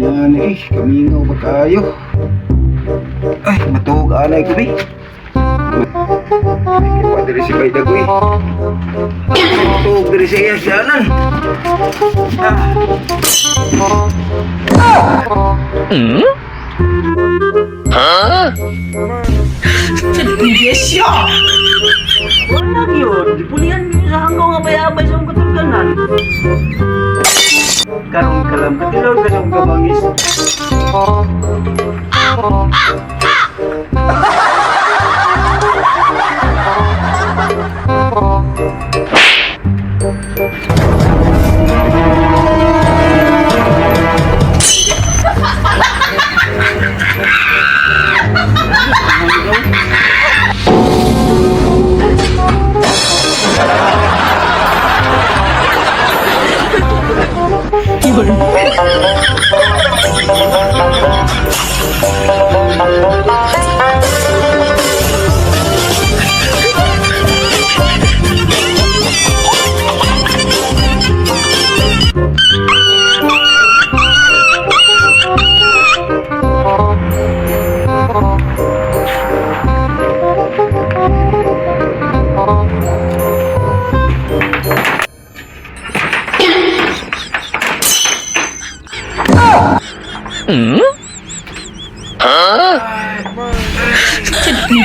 Yan eh, kamingaw ba kayo? Ay, matuog anay ko eh. Ay, kipa diri si Bayda ko eh. Matuog diri siya siyanan. Yes, siya! Wala yun. Di pulihan mo sa hanggaw nga bayabay sa mga katulganan. Karong kalam katilog ka sa mga kabangis.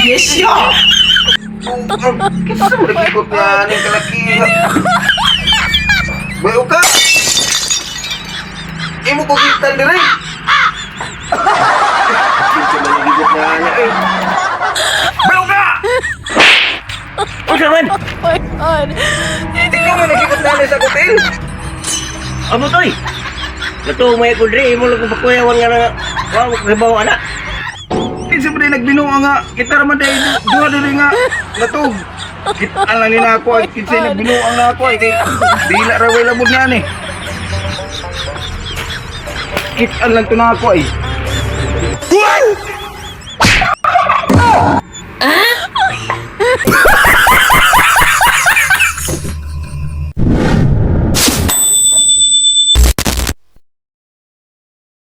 Yes, siya! Kita na magigot na ng kalakihan. Bayo ka! Imo ko kita diri. Kita na magigot na niya eh. Bayo ka! O naman! my God. Hindi ka man nagigot na niya sa hotel. Amo toy! Nato may kudri, imo lang pakuyawan nga na wow, kabaw anak. Kinsa ba nagbinuang nga kita raman dai duha diri nga natug. Kita lang ni nako ay kinsa nagbinuang na ako ay kay dila ra way labod nga ni. Kita lang to na ako ay. What?